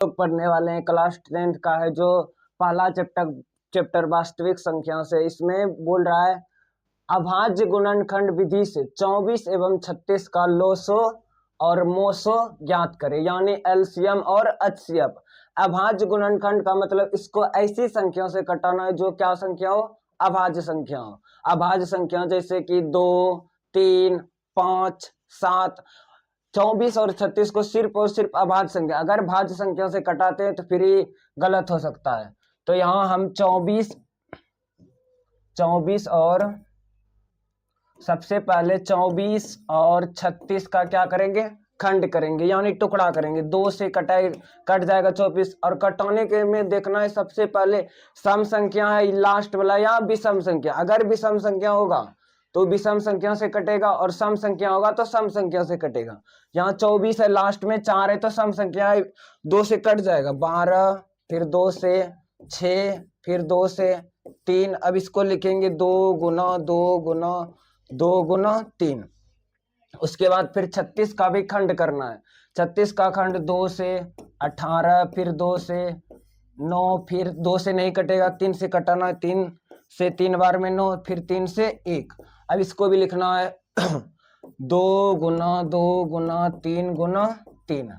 लोग पढ़ने वाले हैं क्लास 10th का है जो पहला चैप्टर वास्तविक संख्या से। इसमें बोल रहा है अभाज्य गुणनखंड विधि से 24 एवं 36 का लोसो और मोसो ज्ञात करें, यानी एलसीएम और एचसीएफ। अभाज्य गुणनखंड का मतलब इसको ऐसी संख्याओं से कटाना है जो क्या संख्या हो, अभाज्य संख्या हो। अभाज्य संख्या जैसे कि 2, 3, 5, 7, 24 और 36 को सिर्फ और सिर्फ अभाज्य संख्या, अगर भाज्य संख्या से कटाते हैं तो फिर ही गलत हो सकता है। तो यहाँ हम 24 और सबसे पहले 24 और 36 का क्या करेंगे, खंड करेंगे, यानी टुकड़ा करेंगे। 2 से कट जाएगा 24, और कटाने के में देखना है सबसे पहले सम संख्या है लास्ट वाला या विषम संख्या। अगर विषम संख्या होगा तो विषम संख्या से कटेगा, और सम संख्या होगा तो सम संख्या से कटेगा। यहाँ 24 है, लास्ट में 4 है तो सम संख्या है, 2 से कट जाएगा 12, फिर 2 से 6, फिर 2 से 3। अब इसको लिखेंगे 2 गुना 2 गुना 2 गुना 3। उसके बाद फिर 36 का भी खंड करना है। 36 का खंड 2 से 18, फिर 2 से 9, फिर 2 से नहीं कटेगा, 3 से कटाना है, 3 से 3 बार में 9, फिर 3 से 1। अब इसको भी लिखना है 2 गुना 2 गुना 3 गुना 3।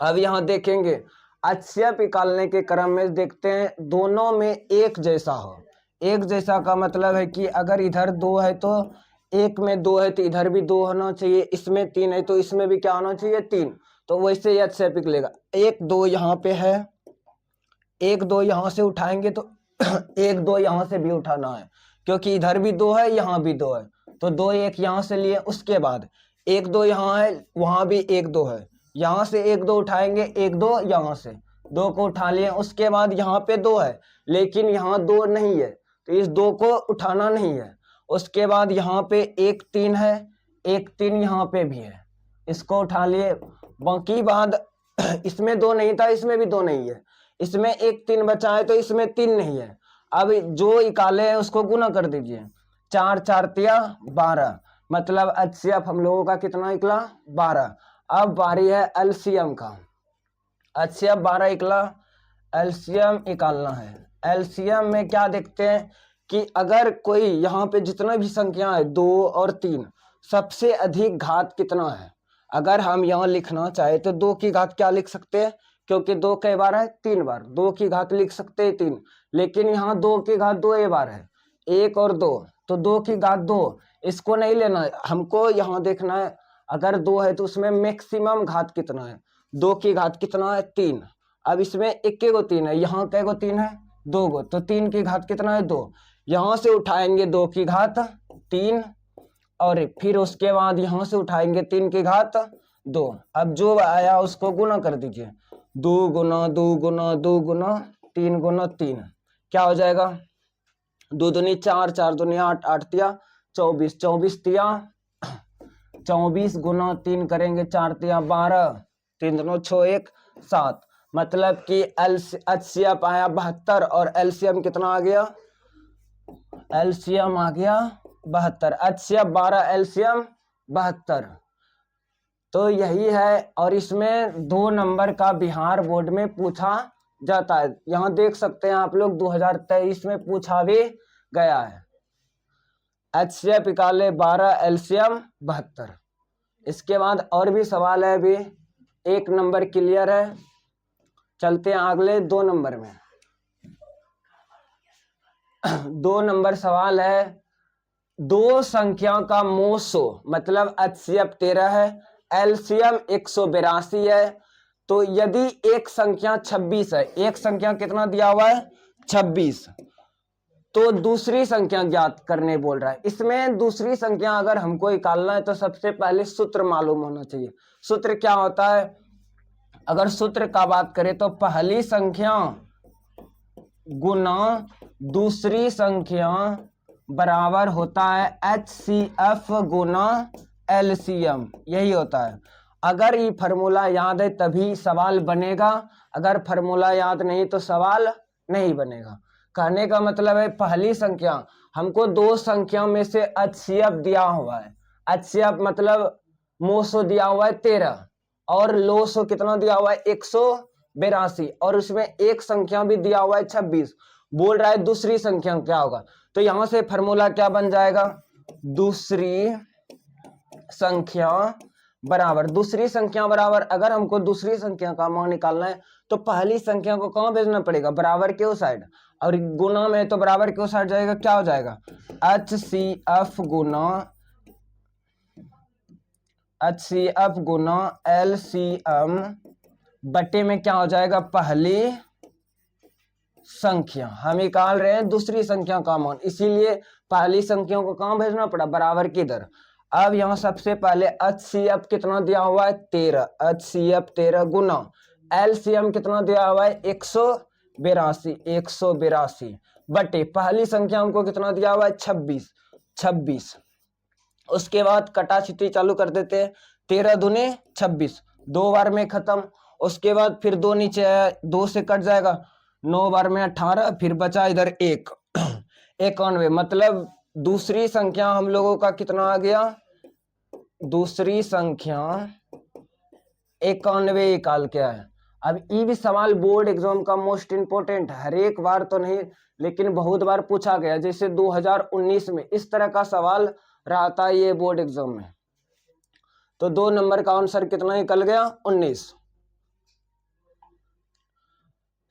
अब यहाँ देखेंगे एचसीएफ निकालने के क्रम में देखते हैं दोनों में एक जैसा हो। एक जैसा का मतलब है कि अगर इधर 2 है तो एक में 2 है तो इधर भी 2 होना चाहिए, इसमें 3 है तो इसमें भी क्या होना चाहिए, 3। तो वैसे एचसीएफ निकलेगा। 1 2 यहाँ पे है, 1 2 यहाँ से उठाएंगे तो 1 2 यहाँ से भी उठाना है, क्योंकि इधर भी 2 है यहाँ भी 2 है, तो 2 1 यहाँ से लिए। उसके बाद 1 2 यहाँ है, वहां भी 1 2 है, यहाँ से 1 2 उठाएंगे, 1 2 यहाँ से 2 को उठा लिए। उसके बाद यहाँ पे 2 है लेकिन यहाँ 2 नहीं है तो इस 2 को उठाना नहीं है। उसके बाद यहाँ पे 1 3 है, 1 3 यहाँ पे भी है, इसको उठा लिए। बाकी बाद इसमें 2 नहीं था, इसमें भी 2 नहीं है, इसमें 1 3 बचा है तो इसमें 3 नहीं है। अब जो निकाले हैं उसको गुना कर दीजिए, 4 4 तिया 12, मतलब एचसीएफ हम लोगों का कितना निकला, 12। अब बारी है एलसीएम का। एचसीएफ 12 निकला, एलसीएम निकालना है। एलसीएम में क्या देखते हैं कि अगर कोई यहाँ पे जितना भी संख्या है 2 और 3, सबसे अधिक घात कितना है। अगर हम यहाँ लिखना चाहे तो 2 की घात क्या लिख सकते हैं, क्योंकि 2 कई बार है, 3 बार, 2 की घात लिख सकते हैं 3। लेकिन यहाँ 2 की घात 2 बार है, 1 और 2, तो 2 की घात 2, इसको नहीं लेना है हमको। यहाँ देखना है अगर 2 है तो उसमें मैक्सिमम घात कितना है। 2 की घात कितना है, 3। अब इसमें 1 गो 3 है, यहाँ कै गो 3 है, 2 गो, तो 3 की घात कितना है, 2। यहाँ से उठाएंगे 2 की घात 3, और फिर उसके बाद यहाँ से उठाएंगे 3 की घात 2। अब जो आया उसको गुना कर दीजिए, 2 गुना 2 गुना 2 गुना 3 गुना 3, क्या हो जाएगा, 2 दूनी 4, 4 दूनी 8, 8 तिया 24, 24 तिया 24 गुना 3 करेंगे, 4 तिया 12, 3 दूनी 6 1 7, मतलब कि एचसीएफ आया 72 और एलसीएम कितना आ गया, एलसीएम आ गया 72। HCF 12, LCM 72। तो यही है, और इसमें 2 नंबर का बिहार बोर्ड में पूछा जाता है। यहाँ देख सकते हैं आप लोग 2023 में पूछा भी गया है। एचसीएफ निकाले 12, एलसीएम 72। इसके बाद और भी सवाल है, अभी 1 नंबर क्लियर है। चलते हैं अगले 2 नंबर में। 2 नंबर सवाल है, 2 संख्या का मोसो, मतलब एचसीएफ 13 है, एलसीएम 182 है। तो यदि एक संख्या 26 है, एक संख्या कितना दिया हुआ है, 26, तो दूसरी संख्या ज्ञात करने बोल रहा है। इसमें दूसरी संख्या अगर हमको निकालना है तो सबसे पहले सूत्र मालूम होना चाहिए। सूत्र क्या होता है, अगर सूत्र का बात करें तो पहली संख्या गुना दूसरी संख्या बराबर होता है एचसीएफ गुना एलसीएम, यही होता है। अगर ये फार्मूला याद है तभी सवाल बनेगा, अगर फार्मूला याद नहीं तो सवाल नहीं बनेगा। कहने का मतलब है पहली संख्या, हमको 2 संख्या में से एचसीएफ दिया हुआ है, एचसीएफ मतलब मोसो दिया हुआ है 13, और लोसो कितना दिया हुआ है 182 और उसमें एक संख्या भी दिया हुआ है 26। बोल रहा है दूसरी संख्या क्या होगा, तो यहां से फॉर्मूला क्या बन जाएगा, दूसरी संख्या बराबर अगर हमको दूसरी संख्या का मान निकालना है तो पहली संख्या को कहां भेजना पड़ेगा, बराबर के उस साइड, और गुना में तो बराबर के उस साइड जाएगा, क्या हो जाएगा HCF गुना LCM बटे में क्या हो जाएगा, पहली संख्या। हम निकाल रहे हैं दूसरी संख्या का मान, इसीलिए पहली संख्या को कहां भेजना पड़ा, बराबर की इधर। अब यहां सबसे पहले HCF कितना दिया हुआ है 13, HCF 13 गुना LCM कितना दिया हुआ है 182 बटे पहली संख्या हमको कितना दिया हुआ है 26। उसके बाद कटाछिटी चालू कर देते हैं, 13 दूने 26, 2 बार में खत्म। उसके बाद फिर 2 नीचे है, 2 से कट जाएगा, 9 बार में 18, फिर बचा इधर 1 91। मतलब दूसरी संख्या हम लोगों का कितना आ गया, दूसरी संख्या 91 निकाल के आया। अब ये भी सवाल बोर्ड एग्जाम का मोस्ट इंपोर्टेंट है, हर एक बार तो नहीं लेकिन बहुत बार पूछा गया, जैसे 2019 में इस तरह का सवाल रहा था ये बोर्ड एग्जाम में। तो 2 नंबर का आंसर कितना निकल गया 19।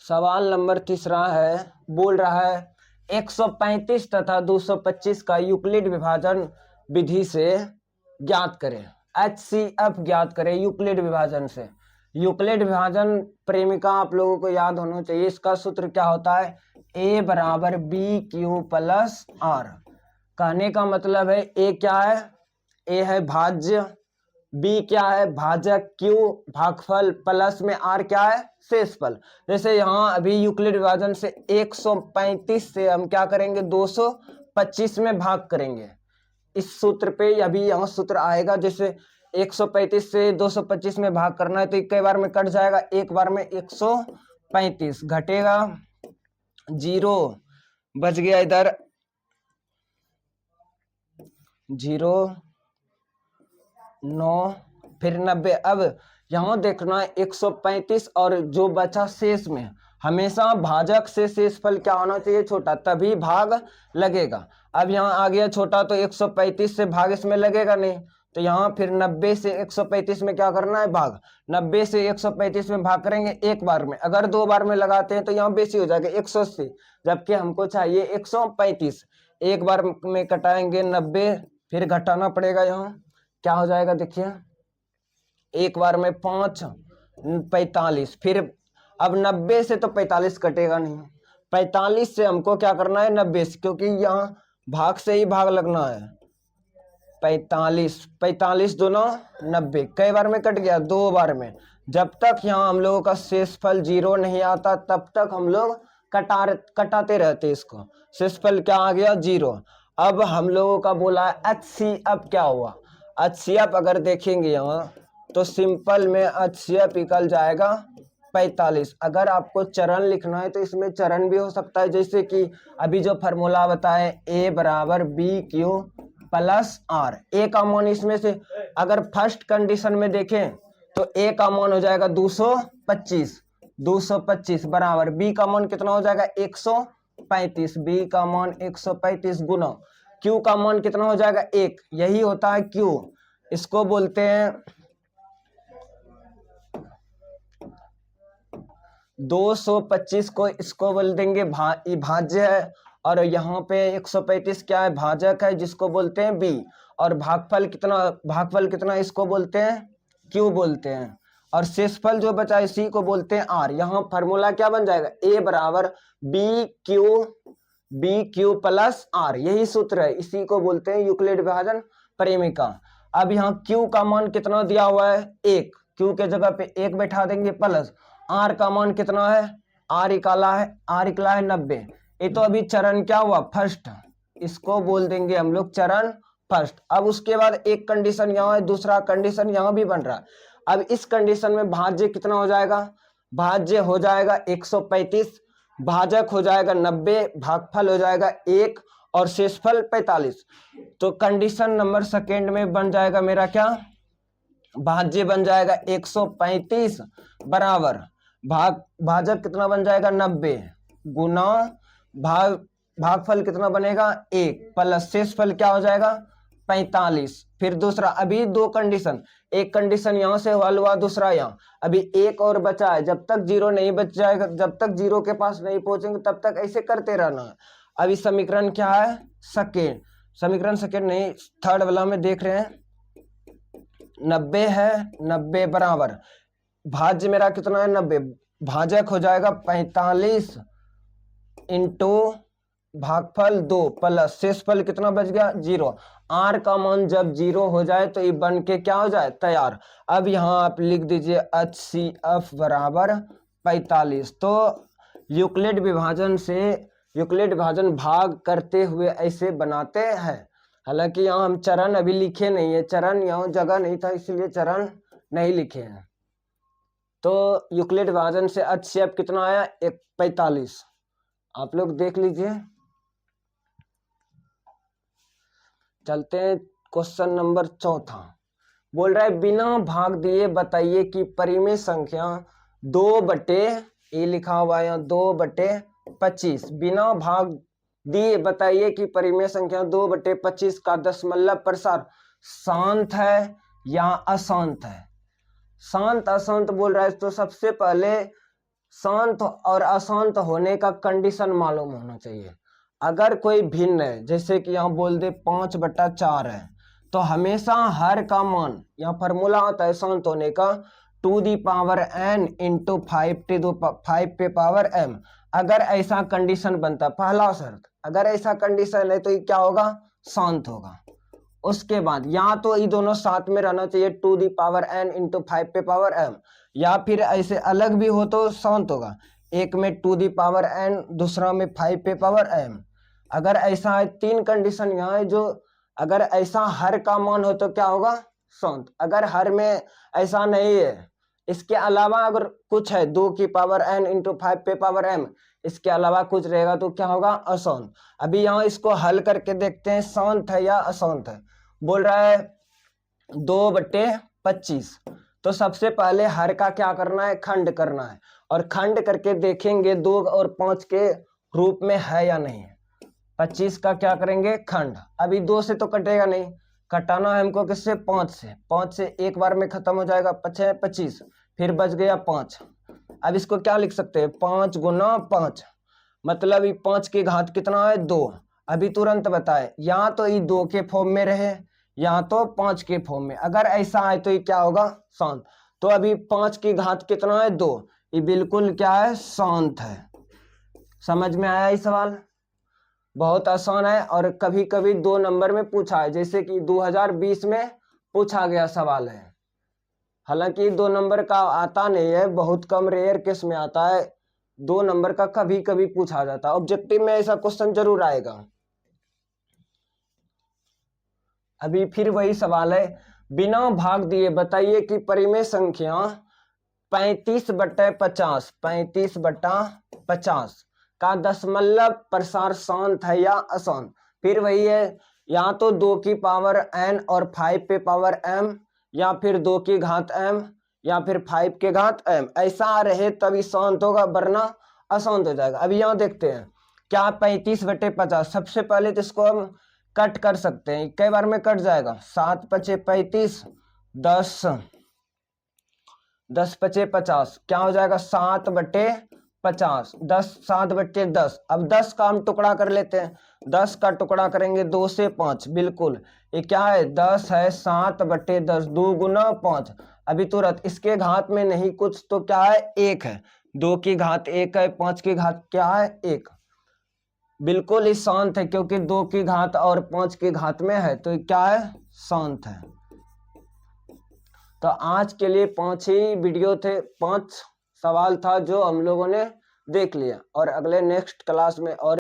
सवाल नंबर तीसरा है, बोल रहा है 135 तथा 225 का यूक्लिड विभाजन विधि से ज्ञात करें। HCF ज्ञात करें यूक्लिड विभाजन से। यूक्लिड विभाजन प्रेमिका आप लोगों को याद होना चाहिए, इसका सूत्र क्या होता है, A बराबर BQ प्लस R। कहने का मतलब है A क्या है, A है भाज्य, B क्या है भाजक, Q भागफल, प्लस में R क्या है शेषफल। जैसे यहाँ अभी यूक्लिड विभाजन से 135 से हम क्या करेंगे 225 में भाग करेंगे, इस सूत्र पे अभी यहाँ सूत्र आएगा। जैसे 135 से 225 में भाग करना है तो एक बार में कट जाएगा, एक बार में 135 घटेगा 0, बच गया इधर 0 9 फिर 90। अब यहाँ देखना है 135 और जो बचा शेष में, हमेशा भाजक से शेषफल क्या होना चाहिए छोटा, तभी भाग लगेगा। अब यहाँ आ गया छोटा तो 135 से भाग इसमें लगेगा नहीं, तो यहाँ फिर 90 से 135 में क्या करना है भाग, 90 से 135 में भाग करेंगे एक बार में। अगर 2 बार में लगाते हैं तो यहाँ बेसी हो जाएगा 180, जबकि हमको चाहिए 135। एक बार में कटाएंगे 90, फिर घटाना पड़ेगा, यहाँ क्या हो जाएगा देखिए, एक बार में 5 45, फिर अब 90 से तो 45 कटेगा नहीं, 45 से हमको क्या करना है 90 से, क्योंकि यहाँ भाग से ही भाग लगना है। 45 दूना 90, कई बार में कट गया 2 बार में। जब तक यहाँ हम लोगों का शेषफल 0 नहीं आता तब तक हम लोग कटाते रहते इसको। शेषफल क्या आ गया 0। अब हम लोगों का बोला है HCF क्या हुआ, HCF अगर देखेंगे यहाँ तो सिंपल में HCF निकल जाएगा 45। अगर आपको चरण लिखना है तो इसमें चरण भी हो सकता है, जैसे कि अभी जो फार्मूला बताए A बराबर BQ प्लस R। A का मान इसमें से अगर फर्स्ट कंडीशन में देखें तो A का मान हो जाएगा 225 बराबर B का मान कितना हो जाएगा 135, B का मान 135 गुना Q का मान कितना हो जाएगा 1, यही होता है Q। इसको बोलते हैं 225 को इसको बोल देंगे भाज्य है, और यहाँ पे 135 क्या है भाजक है जिसको बोलते हैं B, और भागफल कितना इसको बोलते हैं Q बोलते हैं, और शेषफल जो बचा इसी को बोलते हैं R। यहाँ फार्मूला क्या बन जाएगा A बराबर BQ प्लस R, यही सूत्र है, इसी को बोलते हैं यूक्लिड विभाजन प्रेमिका। अब यहाँ Q का मान कितना दिया हुआ है 1, Q के जगह पे 1 बैठा देंगे, प्लस R का मान कितना है, R निकाला है 90। ये तो अभी चरण क्या हुआ फर्स्ट, इसको बोल देंगे हम लोग चरण फर्स्ट। अब उसके बाद एक कंडीशन यहाँ है, दूसरा कंडीशन यहाँ भी बन रहा है। अब इस कंडीशन में भाज्य कितना हो जाएगा, भाज्य हो जाएगा 135, भाजक हो जाएगा 90, भागफल हो जाएगा 1 और शेषफल 45। तो कंडीशन नंबर सेकेंड में बन जाएगा मेरा क्या, भाज्य बन जाएगा 135 बराबर भाजक कितना बन जाएगा 90 गुना भागफल कितना बनेगा 1 प्लस शेषफल क्या हो जाएगा 45। फिर दूसरा, अभी दो कंडीशन, एक कंडीशन यहां से हल हुआ, दूसरा यहाँ, अभी एक और बचा है। जब तक जीरो नहीं बच जाएगा, जब तक जीरो के पास नहीं पहुंचेंगे तब तक ऐसे करते रहना है। अभी समीकरण क्या है सेकेंड, समीकरण सेकेंड नहीं थर्ड वाला में देख रहे हैं 90 है, 90 बराबर भाज्य मेरा कितना है 90, भाजक हो जाएगा 45 इंटू भागफल 2 प्लस शेषफल कितना बच गया 0। आर का मान जब 0 हो जाए तो ये बन के क्या हो जाए तैयार। अब यहाँ आप लिख दीजिए HCF बराबर 45। तो यूक्लिड विभाजन से यूक्लिड विभाजन भाग करते हुए ऐसे बनाते हैं। हालांकि यहाँ हम चरण अभी लिखे नहीं है, चरण यहाँ जगह नहीं था इसलिए चरण नहीं लिखे हैं। तो यूक्लिड विभाजन से HCF कितना आया 45, आप लोग देख लीजिए। चलते हैं क्वेश्चन नंबर चौथा, बोल रहा है बिना भाग दिए बताइए कि परिमेय संख्या 2/, ये लिखा हुआ है यहाँ 2/25, बिना भाग दिए बताइए कि परिमेय संख्या 2/25 का दशमलव प्रसार शांत है या अशांत है। शांत अशांत बोल रहा है तो सबसे पहले शांत और अशांत होने का कंडीशन मालूम होना चाहिए। अगर कोई भिन्न है, जैसे कि यहाँ बोल दे 5/4 है, तो हमेशा हर का मान, यहाँ फॉर्मूला होता है शांत होने का 2n इंटू 5 पे पावर m। अगर ऐसा कंडीशन बनता, पहला शर्त, अगर ऐसा कंडीशन है तो ये क्या होगा शांत होगा। उसके बाद या तो ये दोनों साथ में रहना चाहिए 2n इंटू 5 पे पावर m, या फिर ऐसे अलग भी हो तो शांत होगा, एक में 2n दूसरा में 5 पे पावर m। अगर ऐसा है, तीन कंडीशन यहाँ है जो, अगर ऐसा हर का मान हो तो क्या होगा शांत। अगर हर में ऐसा नहीं है, इसके अलावा अगर कुछ है 2n इंटू 5 पे पावर m, इसके अलावा कुछ रहेगा तो क्या होगा अशांत। अभी यहाँ इसको हल करके देखते हैं शांत है या अशांत है। बोल रहा है 2/25, तो सबसे पहले हर का क्या करना है खंड करना है, और खंड करके देखेंगे 2 और 5 के रूप में है या नहीं है। 25 का क्या करेंगे खंड, अभी 2 से तो कटेगा नहीं, कटाना है हमको किससे 5 से, 5 से एक बार में खत्म हो जाएगा 25, फिर बच गया 5। अब इसको क्या लिख सकते हैं 5 गुना 5, मतलब ये 5 की घात कितना है 2। अभी तुरंत बताए, या तो ये 2 के फॉर्म में रहे या तो 5 के फॉर्म में, अगर ऐसा है तो ये क्या होगा शांत। तो अभी 5 की घात कितना है 2, ये बिल्कुल क्या है शांत है। समझ में आया ये सवाल, बहुत आसान है और कभी कभी 2 नंबर में पूछा है, जैसे कि 2020 में पूछा गया सवाल है। हालांकि 2 नंबर का आता नहीं है, बहुत कम रेयर केस में आता है, 2 नंबर का कभी कभी पूछा जाता है। ऑब्जेक्टिव में ऐसा क्वेश्चन जरूर आएगा। अभी फिर वही सवाल है, बिना भाग दिए बताइए कि परिमेय संख्या 35/50 35/50 का दशमलव प्रसार शांत है या अशांत। फिर वही है, या तो 2 की पावर n और 5 पे पावर m, या फिर 2 की घात m, या फिर 5 के घात m, ऐसा रहे तभी शांत होगा, वरना अशांत हो जाएगा। अभी यहाँ देखते हैं क्या 35/50, सबसे पहले तो इसको हम कट कर सकते हैं, कई बार में कट जाएगा, 7×5 = 35, 10×5 क्या हो जाएगा 7/50, 7/10। अब 10 का हम टुकड़ा कर लेते हैं, 10 का टुकड़ा करेंगे 2 से 5, बिल्कुल ये क्या है 10 है, 7/10, 2 गुना 5। अभी तुरंत इसके घात में नहीं कुछ तो क्या है 1 है, 2 की घात 1 है, 5 की घात क्या है 1, बिल्कुल ही शांत है, क्योंकि 2 की घात और 5 की घात में है तो क्या है शांत है। तो आज के लिए 5 ही वीडियो थे, 5 सवाल था जो हम लोगों ने देख लिया, और अगले नेक्स्ट क्लास में और